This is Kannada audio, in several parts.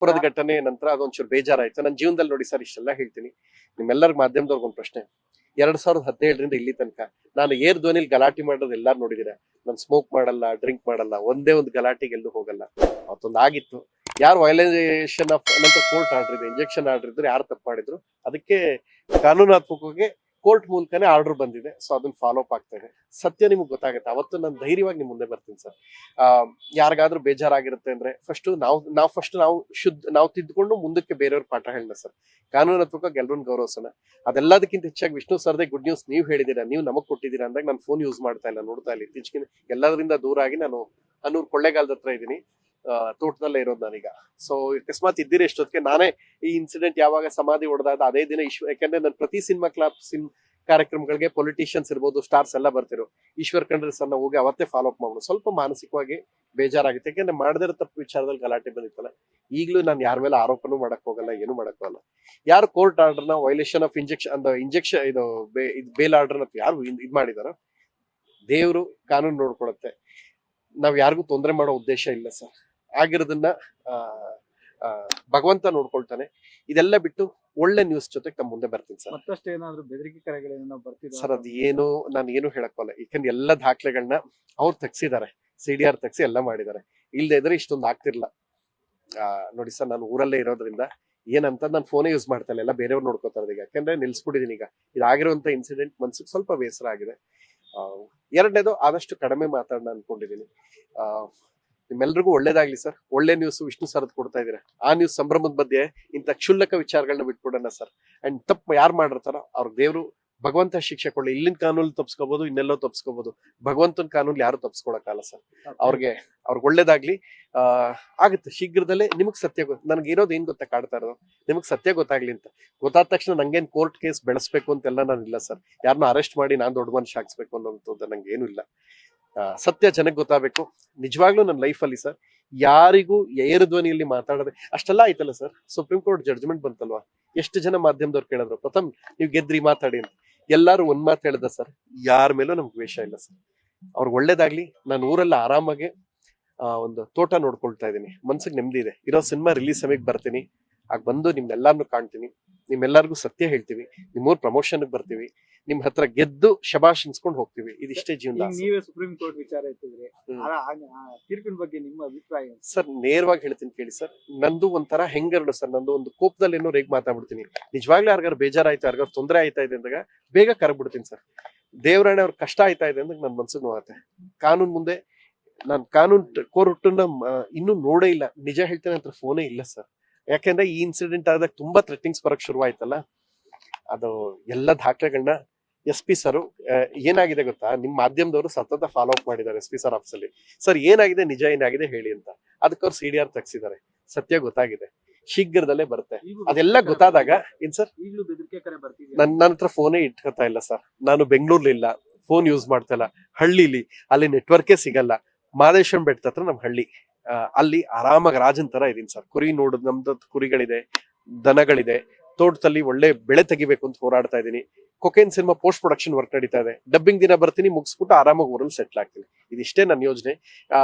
ಪುರದ ಘಟನೆ ನಂತರ ಅದೊಂಚೂರು ಬೇಜಾರಾಯ್ತು. ನನ್ನ ಜೀವನದಲ್ಲಿ ನೋಡಿ ಸರ್, ಇಷ್ಟೆಲ್ಲ ಹೇಳ್ತೀನಿ, ನಿಮ್ಮೆಲ್ಲರಿಗೂ ಮಾಧ್ಯಮದವ್ರಿಗೆ ಒಂದು ಪ್ರಶ್ನೆ. 2017ರಿಂದ ಇಲ್ಲಿ ತನಕ ನಾನು ಏರ್ ಧ್ವನಿಲಿ ಗಲಾಟೆ ಮಾಡೋದು ಎಲ್ಲಾರು ನೋಡಿದೀರ. ನಾನು ಸ್ಮೋಕ್ ಮಾಡಲ್ಲ, ಡ್ರಿಂಕ್ ಮಾಡಲ್ಲ, ಒಂದೇ ಒಂದು ಗಲಾಟೆಗೆ ಎಲ್ಲೂ ಹೋಗಲ್ಲ. ಅವತ್ತೊಂದು ಆಗಿತ್ತು, ಯಾರು ವೈಲೇಷನ್ ಆಫ್ ನಂತರ ಕೋರ್ಟ್ ಆರ್ಡರ್ ಇದೆ, ಇಂಜೆಕ್ಷನ್ ಆರ್ಡರ್ ಇದ್ರು, ಯಾರು ತಪ್ಪು ಮಾಡಿದ್ರು ಅದಕ್ಕೆ ಕಾನೂನಾತ್ಮಕವಾಗಿ ಕೋರ್ಟ್ ಮೂಲಕನೇ ಆರ್ಡರ್ ಬಂದಿದೆ. ಸೊ ಅದನ್ನ ಫಾಲೋ ಅಪ್ ಆಗ್ತಾ ಇದೆ. ಸತ್ಯ ನಿಮ್ಗೆ ಗೊತ್ತಾಗುತ್ತೆ. ಅವತ್ತು ನಾನು ಧೈರ್ಯವಾಗಿ ನಿಮ್ ಮುಂದೆ ಬರ್ತೀನಿ ಸರ್. ಯಾರಿಗಾದ್ರೂ ಬೇಜಾರಾಗಿರುತ್ತೆ ಅಂದ್ರೆ ನಾವು ತಿದ್ದುಕೊಂಡು ಮುಂದಕ್ಕೆ ಬೇರೆಯವ್ರ ಪಾಠ ಹೇಳೋಣ ಸರ್. ಕಾನೂನಾತ್ಮಕವಾಗಿ ಎಲ್ಲರನ್ನ ಗೌರವಿಸೋಣ. ಅದೆಲ್ಲದಕ್ಕಿಂತ ಹೆಚ್ಚಾಗಿ ವಿಷ್ಣು ಸರ್ದೇ ಗುಡ್ ನ್ಯೂಸ್ ನೀವು ಹೇಳಿದೀರಾ, ನೀವು ನಮಗ್ ಕೊಟ್ಟಿದ್ದೀರಾ ಅಂದಾಗ ನಾನು ಫೋನ್ ಯೂಸ್ ಮಾಡ್ತಾ ಇಲ್ಲ, ನೋಡ್ತಾ ಇಲ್ಲ. ಇತ್ತೀಚೆಗೆ ಎಲ್ಲದರಿಂದ ದೂರ ಆಗಿ ನಾನು ಅನ್ನೂರ್ ಕೊಳ್ಳೇಗಾಲದ ಹತ್ರ ಇದ್ದೀನಿ, ತೋಟದಲ್ಲೇ ಇರೋದು ನಾನೀಗ. ಸೊ ಅಕಸ್ಮಾತ್ ಇದ್ದೀರಿ ಎಷ್ಟೊತ್ತಿಗೆ ನಾನೇ ಈ ಇನ್ಸಿಡೆಂಟ್ ಯಾವಾಗ ಸಮಾಧಿ ಹೊಡೆದಾದ ಅದೇ ದಿನ ಯಾಕಂದ್ರೆ ನಾನು ಪ್ರತಿ ಸಿನಿಮಾ ಕಾರ್ಯಕ್ರಮಗಳಿಗೆ ಪೊಲಿಟಿಷಿಯನ್ಸ್ ಇರ್ಬೋದು, ಸ್ಟಾರ್ಸ್ ಎಲ್ಲ ಬರ್ತಿರೋ ಈಶ್ವರ್ ಖಂಡ್ರೆ ಸರ್ನ ಹೋಗಿ ಅವತ್ತೇ ಫಾಲೋ ಅಪ್ ಮಾಡೋದು. ಸ್ವಲ್ಪ ಮಾನಸಿಕವಾಗಿ ಬೇಜಾರಾಗುತ್ತೆ, ಯಾಕಂದ್ರೆ ಮಾಡದಿರೋ ತಪ್ಪು ವಿಚಾರದಲ್ಲಿ ಗಲಾಟೆ ಬಂದಿತ್ತಲ್ಲ. ಈಗಲೂ ನಾನು ಯಾರ ಮೇಲೆ ಆರೋಪನೂ ಮಾಡಕ್ ಹೋಗಲ್ಲ, ಏನು ಮಾಡಕ್ ಹೋಗಲ್ಲ. ಯಾರು ಕೋರ್ಟ್ ಆರ್ಡರ್ನ ವೈಲೇಷನ್ ಆಫ್ ಇಂಜೆಕ್ಷನ್ ಇದು ಬೇಲ್ ಆರ್ಡರ್ನ ಯಾರು ಇದ್ ಮಾಡಿದಾರೋ ದೇವ್ರು ಕಾನೂನು ನೋಡ್ಕೊಳತ್ತೆ. ನಾವ್ ಯಾರಿಗೂ ತೊಂದರೆ ಮಾಡೋ ಉದ್ದೇಶ ಇಲ್ಲ ಸರ್. ಆಗಿರೋದನ್ನ ಭಗವಂತ ನೋಡ್ಕೊಳ್ತಾನೆ. ಇದೆಲ್ಲ ಬಿಟ್ಟು ಒಳ್ಳೆ ನ್ಯೂಸ್ ಜೊತೆಗೆ ತಮ್ಮ ಮುಂದೆ ಬರ್ತೀನಿ ಸರ್. ಮತ್ತಷ್ಟು ಏನಾದ್ರು ಬೆದರಿಕೆ ಕರೆಗಳೇನೋ ಬರ್ತಿದೆ ಸರ್? ಅದು ಏನು ನಾನು ಏನು ಹೇಳಕ್ಕೋಲ್ಲ, ಯಾಕಂದ್ರೆ ಎಲ್ಲ ದಾಖಲೆಗಳನ್ನ ಅವ್ರು ತೆಗ್ಸಿದ್ದಾರೆ, CDR ತೆಗ್ಸಿ ಎಲ್ಲ ಮಾಡಿದ್ದಾರೆ. ಇಲ್ದೇ ಇದ್ರೆ ಇಷ್ಟೊಂದು ಆಗ್ತಿರ್ಲ. ನೋಡಿ ಸರ್, ನಾನು ಊರಲ್ಲೇ ಇರೋದ್ರಿಂದ ಏನಂತ ನಾನು ಫೋನೇ ಯೂಸ್ ಮಾಡ್ತಾ ಇಲ್ಲ, ಎಲ್ಲ ಬೇರೆಯವ್ರು ನೋಡ್ಕೋತಾರೆ ಈಗ. ಯಾಕಂದ್ರೆ ನಿಲ್ಸ್ಬಿಟ್ಟಿದೀನಿ ಈಗ. ಇದಾಗಿರುವಂತ ಇನ್ಸಿಡೆಂಟ್ ಮನ್ಸಿಗೆ ಸ್ವಲ್ಪ ಬೇಸರ ಆಗಿದೆ. ಎರಡನೇದು ಆದಷ್ಟು ಕಡಿಮೆ ಮಾತಾಡೋಣ ಅನ್ಕೊಂಡಿದೀನಿ. ನಿಮ್ಮೆಲ್ರಿಗೂ ಒಳ್ಳೇದಾಗ್ಲಿ ಸರ್. ಒಳ್ಳೆ ನ್ಯೂಸ್ ವಿಷ್ಣು ಸರ್ ಕೊಡ್ತಾ ಇದೀರ. ಆ ನ್ಯೂಸ್ ಸಂಭ್ರಮದ ಮಧ್ಯೆ ಇಂಥ ಕ್ಷುಲ್ಲಕ ವಿಚಾರಗಳನ್ನ ಬಿಟ್ಬಿಡೋಣ ಸರ್. ಅಂಡ್ ತಪ್ಪು ಯಾರು ಮಾಡಿರ್ತಾರೋ ಅವ್ರ ದೇವ್ರು ಭಗವಂತ ಶಿಕ್ಷೆ ಕೊಡ್ಲಿ. ಇಲ್ಲಿನ ಕಾನೂನು ತಪ್ಸ್ಕೋಬಹುದು, ಇನ್ನೆಲ್ಲೋ ತಪ್ಸ್ಕೋಬಹುದು, ಭಗವಂತನ ಕಾನೂನು ಯಾರು ತಪ್ಸ್ಕೊಳಕ್ಕಾಗಲ್ಲ ಸರ್. ಅವ್ರಿಗೆ ಒಳ್ಳೇದಾಗ್ಲಿ. ಆಗುತ್ತೆ ಶೀಘ್ರದಲ್ಲೇ. ನಿಮಗ್ ಸತ್ಯ ನನಗೆ ಇರೋದು ಏನ್ ಗೊತ್ತಾ ಕಾಡ್ತಾ ಇರೋದು, ನಿಮಗ್ ಸತ್ಯ ಗೊತ್ತಾಗ್ಲಿ ಅಂತ. ಗೊತ್ತಾದ ತಕ್ಷಣ ನಂಗೇನ್ ಕೋರ್ಟ್ ಕೇಸ್ ಬೆಳೆಸ್ಬೇಕು ಅಂತೆಲ್ಲ ನಾನು ಇಲ್ಲ ಸರ್. ಯಾರನ್ನ ಅರೆಸ್ಟ್ ಮಾಡಿ ನಾನ್ ದೊಡ್ಡ ಮನುಷ್ಯ ಹಾಕ್ಸ್ಬೇಕು ಅನ್ನೋದು ನಂಗೆ ಏನು ಇಲ್ಲ. ಸತ್ಯ ಜನಕ್ಕೆ ಗೊತ್ತಾಗಬೇಕು. ನಿಜವಾಗ್ಲೂ ನನ್ನ ಲೈಫಲ್ಲಿ ಸರ್ ಯಾರಿಗೂ ಏರು ಧ್ವನಿಯಲ್ಲಿ ಮಾತಾಡದೆ ಅಷ್ಟೆಲ್ಲ ಆಯ್ತಲ್ಲ ಸರ್. ಸುಪ್ರೀಂ ಕೋರ್ಟ್ ಜಡ್ಜ್ಮೆಂಟ್ ಬಂತಲ್ವಾ, ಎಷ್ಟು ಜನ ಮಾಧ್ಯಮದವ್ರು ಕೇಳಿದ್ರು, ಪ್ರಥಮ್ ನೀವು ಗೆದ್ರಿ ಮಾತಾಡಿ ಅಂತ. ಎಲ್ಲಾರು ಒಂದ್ ಮಾತು ಹೇಳ್ದ ಸರ್, ಯಾರ ಮೇಲೂ ನಮ್ಗೆ ದ್ವೇಷ ಇಲ್ಲ ಸರ್. ಅವ್ರಿಗೆ ಒಳ್ಳೇದಾಗ್ಲಿ. ನಾನು ಊರಲ್ಲ ಆರಾಮಾಗಿ ಒಂದು ತೋಟ ನೋಡ್ಕೊಳ್ತಾ ಇದ್ದೀನಿ, ಮನ್ಸಿಗೆ ನೆಮ್ಮದಿ ಇದೆ. ಇರೋ ಸಿನಿಮಾ ರಿಲೀಸ್ ಸಮಯಕ್ಕೆ ಬರ್ತೀನಿ, ಆಗ ಬಂದು ನಿಮ್ನೆಲ್ಲಾರನ್ನು ಕಾಣ್ತೀನಿ, ನಿಮ್ಮೆಲ್ಲರಿಗೂ ಸತ್ಯ ಹೇಳ್ತೀವಿ, ನಿಮ್ಮೂರ್ ಪ್ರಮೋಷನ್ ಬರ್ತೀವಿ, ನಿಮ್ ಹತ್ರ ಗೆದ್ದು ಶಬಾಷ್ ಅನ್ಸ್ಕೊಂಡು ಹೋಗ್ತೀವಿ. ಇದಿಷ್ಟೇ ಜೀವನ. ನೀವೇ ಸುಪ್ರೀಂ ಕೋರ್ಟ್ ವಿಚಾರ ಎತ್ತಿದ್ರೆ ತೀರ್ಪಿನ ಬಗ್ಗೆ ನಿಮ್ಮ ಅಭಿಪ್ರಾಯ ಸರ್? ನೇರವಾಗಿ ಹೇಳ್ತೀನಿ ಕೇಳಿ ಸರ್. ನಂದು ಒಂಥರ ಹೆಂಗರಡು ಸರ್. ನಂದು ಒಂದು ಕೋಪದಲ್ಲಿ ಏನೋ ರೇಗ್ ಮಾತಾಡ್ಬಿಡ್ತೀನಿ. ನಿಜವಾಗ್ಲೂ ಯಾರಿಗಾರು ಬೇಜಾರಾಯ್ತು, ಯಾರಿಗಾರು ತೊಂದರೆ ಆಯ್ತಾ ಇದೆ ಅಂದಾಗ ಬೇಗ ಕರಗ್ಬಿಡ್ತೀನಿ ಸರ್. ದೇವರಾಣೆ ಅವ್ರ ಕಷ್ಟ ಆಯ್ತಾ ಇದೆ ಅಂದಾಗ ನನ್ ಮನ್ಸಿಗೆ ನೋವಾಗುತ್ತೆ. ಕಾನೂನ್ ಮುಂದೆ ನಾನು ಕೋರ್ಟನ್ನ ಇನ್ನೂ ನೋಡೇ ಇಲ್ಲ. ನಿಜ ಹೇಳ್ತೇನೆ ಅಂತ ಫೋನೇ ಇಲ್ಲ ಸರ್. ಯಾಕೆಂದ್ರೆ ಈ ಇನ್ಸಿಡೆಂಟ್ ಆದಾಗ ತುಂಬಾ ಥ್ರೆಟಿಂಗ್ಸ್ ಬರಕ್ ಶುರುವಾಯ್ತಲ್ಲ. ಅದು ಎಲ್ಲ ದಾಖಲೆಗಳನ್ನ SP ಸರ್ ಏನಾಗಿದೆ ಗೊತ್ತಾ, ನಿಮ್ ಮಾಧ್ಯಮದವರು ಸತತ ಫಾಲೋ ಅಪ್ ಮಾಡಿದ್ದಾರೆ SP ಸರ್ ಆಫೀಸಲ್ಲಿ. ಸರ್ ಏನಾಗಿದೆ, ನಿಜ ಏನಾಗಿದೆ ಹೇಳಿ ಅಂತ. ಅದಕ್ಕೆ ಅವ್ರು CDR ತೆಗ್ಸಿದ್ದಾರೆ. ಸತ್ಯ ಗೊತ್ತಾಗಿದೆ, ಶೀಘ್ರದಲ್ಲೇ ಬರುತ್ತೆ. ಅದೆಲ್ಲ ಗೊತ್ತಾದಾಗ ಏನ್ ಸರ್, ಈಗಲೂ ಬೆದರಿಕೆ ಕರೆ ಬರ್ತಿದೆ. ನನ್ನ ಹತ್ರ ಫೋನೇ ಇಟ್ಕೊತಾ ಇಲ್ಲ ಸರ್. ನಾನು ಬೆಂಗಳೂರ್ಲಿಲ್ಲ, ಫೋನ್ ಯೂಸ್ ಮಾಡ್ತಾ ಇಲ್ಲ. ಹಳ್ಳಿಲಿ ಅಲ್ಲಿ ನೆಟ್ವರ್ಕೇ ಸಿಗಲ್ಲ. ಮಾದೇಶ್ವರಂ ಬೆಟ್ಟ ಹತ್ರ ನಮ್ ಹಳ್ಳಿ, ಅಲ್ಲಿ ಆರಾಮಾಗಿ ರಾಜನ್ ತರ ಇದೀನಿ ಸರ್. ಕುರಿ ನೋಡುದು, ನಮ್ದು ಕುರಿಗಳಿದೆ, ದನಗಳಿದೆ, ತೋಟದಲ್ಲಿ ಒಳ್ಳೆ ಬೆಳೆ ತೆಗಿಬೇಕು ಅಂತ ಹೋರಾಡ್ತಾ ಇದೀನಿ. Cocaine cinema post production work ನಡೀತಾ ಇದೆ. ಡಬ್ಬಿಂಗ್ ದಿನ ಬರ್ತೀನಿ, ಮುಗಿಸ್ಬಿಟ್ಟು ಆರಾಮಾಗಿ ಊರಲ್ಲಿ ಸೆಟ್ಲ್ ಆಗ್ತೀನಿ. ಇದಿಷ್ಟೇ ನನ್ನ ಯೋಜನೆ.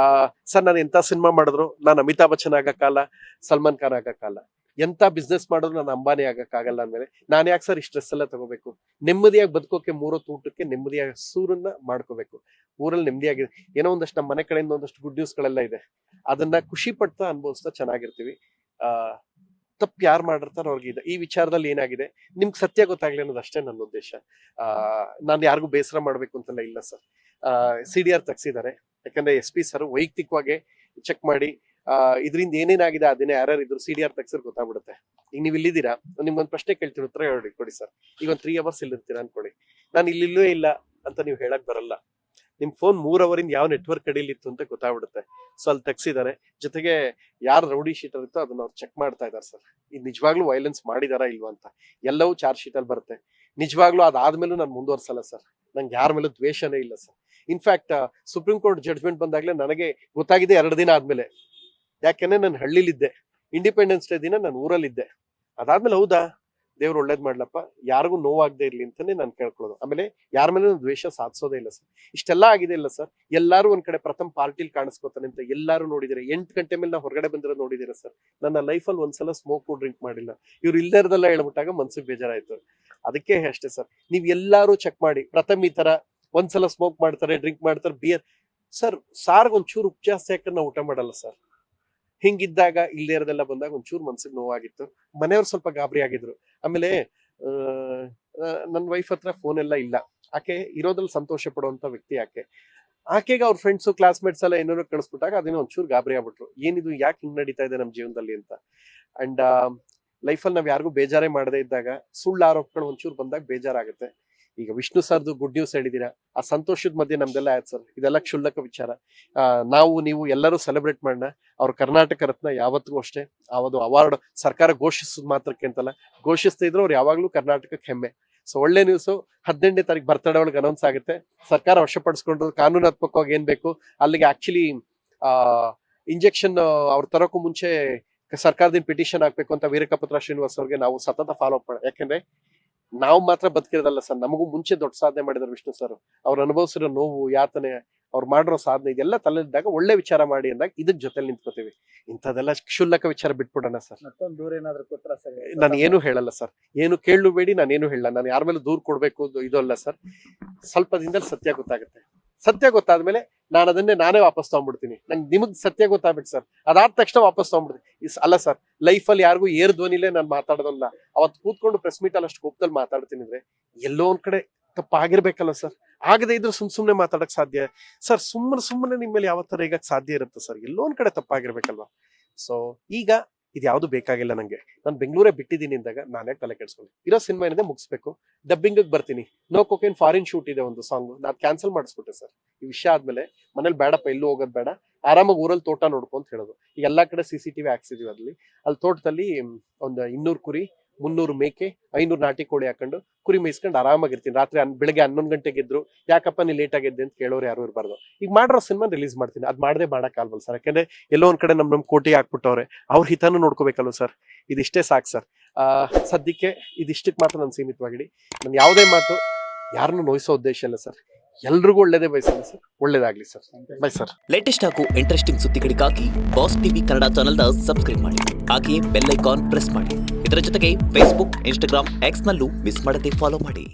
ಸರ್ ನಾನು ಎಂತ ಸಿನಿಮಾ ಮಾಡಿದ್ರು ನಾನು ಅಮಿತಾಬ್ ಬಚ್ಚನ್ ಆಗಕ್ಕಾಗಲ್ಲ, ಸಲ್ಮಾನ್ ಖಾನ್ ಆಗಕ್ಕಾಗಲ್ಲ. ಎಂತ ಬಿಸ್ನೆಸ್ ಮಾಡಿದ್ರು ನಾನು ಅಂಬಾನಿ ಆಗಕ್ಕಾಗಲ್ಲ ಅಂದ್ಮೇಲೆ ನಾನು ಯಾಕೆ ಸರ್ ಇಷ್ಟು ಸ್ಟ್ರೆಸ್ ಎಲ್ಲ ತಗೋಬೇಕು? ನೆಮ್ಮದಿಯಾಗಿ ಬದುಕೋಕೆ, ಮೂರೊತ್ತು ಊಟಕ್ಕೆ ನೆಮ್ಮದಿಯಾಗಿ ಸೂರನ್ನ ಮಾಡ್ಕೋಬೇಕು. ಊರಲ್ಲಿ ನೆಮ್ಮದಿಯಾಗಿದೆ. ಏನೋ ಒಂದಷ್ಟು ನಮ್ಮ ಮನೆ ಕಡೆಯಿಂದ ಒಂದಷ್ಟು ಗುಡ್ ನ್ಯೂಸ್ ಗಳೆಲ್ಲ ಇದೆ. ಅದನ್ನ ಖುಷಿ ಪಡ್ತಾ ಅನುಭವಿಸ್ತಾ ಚೆನ್ನಾಗಿರ್ತೀವಿ. ತಪ್ಪು ಯಾರು ಮಾಡಿರ್ತಾರೋ ಅವ್ರಿಗೆ ಈ ವಿಚಾರದಲ್ಲಿ ಏನಾಗಿದೆ ನಿಮ್ಗೆ ಸತ್ಯ ಗೊತ್ತಾಗ್ಲಿ ಅನ್ನೋದು ಅಷ್ಟೇ ನನ್ನ ಉದ್ದೇಶ. ನಾನು ಯಾರಿಗೂ ಬೇಸರ ಮಾಡ್ಬೇಕು ಅಂತೆಲ್ಲ ಇಲ್ಲ ಸರ್. CDR ತೆಗ್ಸಿದ್ದಾರೆ. ಯಾಕಂದ್ರೆ SP ಸರ್ ವೈಯಕ್ತಿಕವಾಗಿ ಚೆಕ್ ಮಾಡಿ ಇದರಿಂದ ಏನೇನಾಗಿದೆ ಅದನ್ನೇ ಯಾರ್ಯಾರು ಇದ್ರು CDR ತೆಗ್ಸಿದ್ರೆ ಗೊತ್ತಾಗ್ಬಿಡುತ್ತೆ. ಈಗ ನೀವು ಇಲ್ಲಿದ್ದೀರಾ, ನಿಮ್ಗೊಂದು ಪ್ರಶ್ನೆ ಕೇಳ್ತೀನಿ, ಉತ್ತರ ಹೇಳಿ ಕೊಡಿ ಸರ್. ಈಗ ಒಂದು 3 hours ಇಲ್ಲಿರ್ತೀರಾ ಅನ್ಕೊಳ್ಳಿ, ನಾನು ಇಲ್ಲಿಲ್ಲೇ ಇಲ್ಲ ಅಂತ ನೀವು ಹೇಳಕ್ ಬರಲ್ಲ. ನಿಮ್ ಫೋನ್ 3 hour ಯಾವ ನೆಟ್ವರ್ಕ್ ಕಡಿಲಿತ್ತು ಅಂತ ಗೊತ್ತಾಗ್ಬಿಡುತ್ತೆ. ಸೊ ಅಲ್ಲಿ ತೆಗ್ಸಿದ್ದಾರೆ. ಜೊತೆಗೆ ಯಾರು ರೌಡಿ ಶೀಟರ್ ಇತ್ತೋ ಅದನ್ನ ಅವ್ರು ಚೆಕ್ ಮಾಡ್ತಾ ಇದಾರೆ ಸರ್. ಇದು ನಿಜವಾಗ್ಲೂ ವೈಲೆನ್ಸ್ ಮಾಡಿದಾರಾ ಇಲ್ವಾ ಅಂತ ಎಲ್ಲವೂ ಚಾರ್ಜ್ ಶೀಟ್ ಅಲ್ಲಿ ಬರುತ್ತೆ. ನಿಜವಾಗ್ಲೂ ಅದಾದ್ಮೇಲೂ ನಾನು ಮುಂದುವರ್ಸಲ್ಲ ಸರ್. ನಂಗೆ ಯಾರ ಮೇಲೂ ದ್ವೇಷನೇ ಇಲ್ಲ sir. In fact supreme court judgment ಬಂದಾಗ್ಲೇ ನನಗೆ ಗೊತ್ತಾಗಿದೆ 2 ದಿನ ಆದ್ಮೇಲೆ. ಯಾಕೆಂದ್ರೆ ನಾನು ಹಳ್ಳಿಲಿದ್ದೆ, ಇಂಡಿಪೆಂಡೆನ್ಸ್ ಡೇ ದಿನ ನಾನು ಊರಲ್ಲಿದ್ದೆ. ಅದಾದ್ಮೇಲೆ ಹೌದಾ ದೇವ್ರು ಒಳ್ಳೇದ್ ಮಾಡ್ಲಪ್ಪ, ಯಾರಿಗೂ ನೋವಾಗದೆ ಇರ್ಲಿ ಅಂತಾನೆ ನಾನು ಕೇಳ್ಕೊಳ್ಳೋದು. ಆಮೇಲೆ ಯಾರ ಮೇಲೆ ದ್ವೇಷ ಸಾಧಿಸೋದೇ ಇಲ್ಲ ಸರ್. ಇಷ್ಟೆಲ್ಲ ಆಗಿದೆ ಇಲ್ಲ ಸರ್, ಎಲ್ಲಾರು ಒಂದ್ ಕಡೆ ಪ್ರಥಮ್ ಪಾರ್ಟಿಲ್ ಕಾಣಿಸ್ಕೋತಾನೆ ಅಂತ ಎಲ್ಲಾರು ನೋಡಿದಿರ. 8 ಗಂಟೆ ಮೇಲೆ ನಾ ಹೊರಗಡೆ ಬಂದಿರೋದು ನೋಡಿದಿರ ಸರ್. ನನ್ನ ಲೈಫಲ್ಲಿ ಒಂದ್ಸಲ ಸ್ಮೋಕ್ ಡ್ರಿಂಕ್ ಮಾಡಿಲ್ಲ. ಇವ್ರು ಇಲ್ಲದೇ ಇರೋದೆಲ್ಲ ಹೇಳ್ಬಿಟ್ಟಾಗ ಮನ್ಸಿಗೆ ಬೇಜಾರಾಯ್ತು. ಅದಕ್ಕೆ ಅಷ್ಟೇ ಸರ್, ನೀವ್ ಎಲ್ಲಾರು ಚೆಕ್ ಮಾಡಿ. ಪ್ರಥಮ್ ಈ ತರ ಒಂದ್ಸಲ ಸ್ಮೋಕ್ ಮಾಡ್ತಾರೆ, ಡ್ರಿಂಕ್ ಮಾಡ್ತಾರೆ, ಬಿಯರ್ ಸರ್. ಸಾರ್ಗ್ ಒಂಚೂರು ಉಪ್ಪು ಜಾಸ್ತಿ ಹಾಕಿ ನಾವು ಊಟ ಮಾಡಲ್ಲ ಸರ್. ಹಿಂಗಿದ್ದಾಗ ಇಲ್ಲದೇ ಇರೋದೆಲ್ಲ ಬಂದಾಗ ಒಂಚೂರು ಮನ್ಸಿಗೆ ನೋವಾಗಿತ್ತು. ಮನೆಯವ್ರು ಸ್ವಲ್ಪ ಗಾಬರಿ ಆಗಿದ್ರು. ಆಮೇಲೆ ನನ್ನ ವೈಫ್ ಹತ್ರ ಫೋನ್ ಎಲ್ಲ ಇಲ್ಲ. ಆಕೆ ಇರೋದ್ರಲ್ಲಿ ಸಂತೋಷ ಪಡುವಂತ ವ್ಯಕ್ತಿ ಆಕೆ. ಆಕೆಗೆ ಅವ್ರ ಫ್ರೆಂಡ್ಸು ಕ್ಲಾಸ್ಮೇಟ್ಸ್ ಎಲ್ಲ ಏನೇನೋ ಕಳಿಸ್ಬಿಟ್ಟಾಗ ಅದನ್ನ ಒಂಚೂರು ಗಾಬರಿ ಆಗ್ಬಿಟ್ರು. ಏನಿದು, ಯಾಕೆ ಹಿಂಗ್ ನಡೀತಾ ಇದೆ ನಮ್ಮ ಜೀವನದಲ್ಲಿ ಅಂತ. ಅಂಡ್ ಲೈಫಲ್ಲಿ ನಾವ್ ಯಾರಿಗೂ ಬೇಜಾರೇ ಮಾಡದೇ ಇದ್ದಾಗ ಸುಳ್ಳು ಆರೋಪಗಳು ಒಂಚೂರು ಬಂದಾಗ ಬೇಜಾರಾಗುತ್ತೆ. ಈಗ ವಿಷ್ಣು ಸರ್ದು ಗುಡ್ ನ್ಯೂಸ್ ಹೇಳಿದೀರಾ, ಆ ಸಂತೋಷದ ಮಧ್ಯೆ ನಮ್ದೆಲ್ಲ ಆಯ್ತು ಸರ್. ಇದೆಲ್ಲ ಕ್ಷುಲ್ಲಕ ವಿಚಾರ. ನಾವು ನೀವು ಎಲ್ಲರೂ ಸೆಲೆಬ್ರೇಟ್ ಮಾಡೋಣ. ಅವ್ರ ಕರ್ನಾಟಕ ರತ್ನ ಯಾವತ್ತಿಗೂ ಅಷ್ಟೇ ಅವತ್ತು ಅವಾರ್ಡ್ ಸರ್ಕಾರ ಘೋಷಿಸೋದು ಮಾತ್ರಕ್ಕೆ ಅಂತಲ್ಲ, ಘೋಷಿಸ್ತಾ ಇದ್ರು ಅವ್ರು ಯಾವಾಗ್ಲೂ ಕರ್ನಾಟಕಕ್ಕೆ ಹೆಮ್ಮೆ. ಸೊ ಒಳ್ಳೆ ನ್ಯೂಸ್. 18ನೇ ತಾರೀಕು ಬರ್ತಡೇ ಒಳಗೆ ಅನೌನ್ಸ್ ಆಗುತ್ತೆ. ಸರ್ಕಾರ ವಶಪಡಿಸ್ಕೊಂಡು ಕಾನೂನಾತ್ಮಕವಾಗಿ ಏನ್ ಬೇಕು ಅಲ್ಲಿಗೆ ಆಕ್ಚುಲಿ ಇಂಜೆಕ್ಷನ್ ಅವ್ರ ತರೋಕ್ಕೂ ಮುಂಚೆ ಸರ್ಕಾರದಿಂದ ಪಿಟಿಷನ್ ಹಾಕ್ಬೇಕು ಅಂತ ವೀರಕಪತ್ರ ಶ್ರೀನಿವಾಸ್ ಅವ್ರಿಗೆ ನಾವು ಸತತ ಫಾಲೋ ಅಪ್ ಮಾಡಿ. ಯಾಕಂದ್ರೆ ನಾವು ಮಾತ್ರ ಬದುಕಿರೋದಲ್ಲ ಸರ್, ನಮಗೂ ಮುಂಚೆ ದೊಡ್ಡ ಸಾಧನೆ ಮಾಡಿದ್ರು ವಿಷ್ಣು ಸರ್. ಅವ್ರು ಅನುಭವಿಸಿರೋ ನೋವು, ಯಾತನೆ, ಅವ್ರು ಮಾಡಿರೋ ಸಾಧನೆ, ಇದೆಲ್ಲ ತಲೆಯಿದ್ದಾಗ ಒಳ್ಳೆ ವಿಚಾರ ಮಾಡಿ ಅಂದಾಗ ಇದಕ್ ಜೊತೆಲಿ ನಿಂತ್ಕೋತೀವಿ. ಇಂಥದೆಲ್ಲ ಕ್ಷುಲ್ಲಕ ವಿಚಾರ ಬಿಟ್ಬಿಡೋಣ ಸರ್. ಮತ್ತೊಂದು ದೂರ ಏನಾದ್ರು ಕೊಟ್ರ ಸರ್? ನಾನು ಏನು ಹೇಳಲ್ಲ ಸರ್, ಏನು ಕೇಳಬೇಡಿ, ನಾನೇನು ಹೇಳಲ್ಲ. ನಾನು ಯಾರ ಮೇಲೆ ದೂರ್ ಕೊಡ್ಬೇಕು ಇದು ಅಲ್ಲ ಸರ್. ಸ್ವಲ್ಪ ದಿನದಲ್ಲಿ ಸತ್ಯ ಗೊತ್ತಾಗುತ್ತೆ. ಸತ್ಯ ಗೊತ್ತಾದ್ಮೇಲೆ ನಾನು ಅದನ್ನೇ ನಾನೇ ವಾಪಸ್ ತಗೊಂಡ್ಬಿಡ್ತೀನಿ. ನಂಗೆ ನಿಮಗ್ ಸತ್ಯ ಗೊತ್ತಾಗ್ಬೇಕು ಸರ್, ಅದಾದ ತಕ್ಷಣ ವಾಪಸ್ ತಗೊಂಡ್ಬಿಡ್ತೀನಿ. ಅಲ್ಲ ಸರ್, ಲೈಫಲ್ಲಿ ಯಾರಿಗೂ ಏರ್ ಧ್ವನಿಲೇ ನಾನು ಮಾತಾಡೋದಲ್ಲ. ಅವತ್ತು ಕೂತ್ಕೊಂಡು ಪ್ರೆಸ್ ಮೀಟ್ ಅಲ್ಲಿ ಅಷ್ಟು ಕೋಪದಲ್ಲಿ ಮಾತಾಡ್ತೀನಿ ಅಂದ್ರೆ ಎಲ್ಲೋ ಒಂದ್ ಕಡೆ ತಪ್ಪಾಗಿರ್ಬೇಕಲ್ಲ ಸರ್. ಆಗದೆ ಇದ್ರೆ ಸುಮ್ನೆ ಮಾತಾಡಕ್ ಸಾಧ್ಯ ಸರ್? ಸುಮ್ಮನೆ ನಿಮ್ಮ ಮೇಲೆ ಯಾವ ತರ ಈಗ ಸಾಧ್ಯ ಇರುತ್ತೆ ಸರ್? ಎಲ್ಲೋ ಒಂದ್ ಕಡೆ ತಪ್ಪಾಗಿರ್ಬೇಕಲ್ವಾ? ಸೊ ಈಗ ಇದ್ಯಾವುದು ಬೇಕಾಗಿಲ್ಲ ನಂಗೆ. ನಾನು ಬೆಂಗಳೂರೇ ಬಿಟ್ಟಿದ್ದೀನಿ ಅಂದಾಗ ನಾನೇ ತಲೆ ಕೆಡ್ಸ್ಕೊಂಡು ಇರೋ ಸಿನಿಮಾ ಏನಿದೆ ಮುಗಿಸ್ಬೇಕು. ಡಬ್ಬಿಂಗ್ ಬರ್ತೀನಿ. ನೋ ಕೊಕೇನ್ ಫಾರಿನ್ ಶೂಟ್ ಇದೆ ಒಂದು ಸಾಂಗ್, ನಾನು ಕ್ಯಾನ್ಸಲ್ ಮಾಡಿಸ್ಬಿಟ್ಟೆ ಸರ್. ಈ ವಿಷಯ ಆದ್ಮೇಲೆ ಮನೇಲಿ ಬೇಡಪ್ಪ, ಎಲ್ಲೂ ಹೋಗೋದ್ ಬೇಡ, ಆರಾಮಾಗಿ ಊರಲ್ಲಿ ತೋಟ ನೋಡ್ಕೊಂತ ಹೇಳೋದು. ಈಗ ಎಲ್ಲಾ ಕಡೆ CCTV ಹಾಕ್ಸಿದೀವಿ. ಅಲ್ಲಿ ತೋಟದಲ್ಲಿ ಒಂದು 200 ಕುರಿ, 300 ಮೇಕೆ, 500 ನಾಟಿ ಕೋಳಿ ಹಾಕೊಂಡು ಕುರಿ ಮೇಯಿಸ್ಕೊಂಡು ಆರಾಮಾಗಿರ್ತೀನಿ. ರಾತ್ರಿ ಬೆಳಗ್ಗೆ 11 ಗಂಟೆಗೆ ಎದ್ರು ಯಾಕಪ್ಪ ನೀ ಲೇಟ್ ಆಗಿದ್ದೆ ಅಂತ ಕೇಳೋರು ಯಾರು ಇರಬಾರ್ದು. ಈಗ ಮಾಡಿರೋ ಸಿನಿಮಾ ರಿಲೀಸ್ ಮಾಡ್ತೀನಿ. ಅದ್ ಮಾಡದೆ ಮಾಡಕ್ಕಾಗಲ್ಲ ಸರ್. ಯಾಕಂದ್ರೆ ಎಲ್ಲೋ ಒಂದ್ ಕಡೆ ನಮ್ ಕೋಟಿ ಹಾಕ್ಬಿಟ್ಟವ್ರೆ, ಅವ್ರ ಹಿತನೂ ನೋಡ್ಕೋಬೇಕಲ್ವ ಸರ್. ಇದಿಷ್ಟೇ ಸಾಕು ಸರ್. ಸದ್ಯಕ್ಕೆ ಇದಿಷ್ಟಕ್ಕೆ ಮಾತ್ರ ನಾನು ಸೀಮಿತವಾಗಿಡಿ. ನಾನು ಯಾವುದೇ ಮಾತು ಯಾರನ್ನು ನೋಯಿಸೋ ಉದ್ದೇಶ ಇಲ್ಲ ಸರ್. ಎಲ್ರಿಗೂ ಒಳ್ಳೇದೇ ಬಯಸಲ್ಲ ಸರ್. ಒಳ್ಳೇದಾಗ್ಲಿ ಸರ್. By sir. ಲೇಟೆಸ್ಟ್ ಹಾಗೂ ಇಂಟ್ರೆಸ್ಟಿಂಗ್ ಸುದ್ದಿಗಳಿಗಾಗಿ ಬಾಸ್ ಟಿವಿ ಕನ್ನಡ ಚಾನೆಲ್ನ ಸಬ್ಸ್ಕ್ರೈಬ್ ಮಾಡಿ. ಹಾಗೆಯೇ ಬೆಲ್ ಐಕಾನ್ ಪ್ರೆಸ್ ಮಾಡಿ. ಇದರ ಜೊತೆಗೆ ಫೇಸ್ಬುಕ್, ಇನ್ಸ್ಟಾಗ್ರಾಮ್, ಎಕ್ಸ್ ನಲ್ಲೂ ಮಿಸ್ ಮಾಡದೆ ಫಾಲೋ ಮಾಡಿ.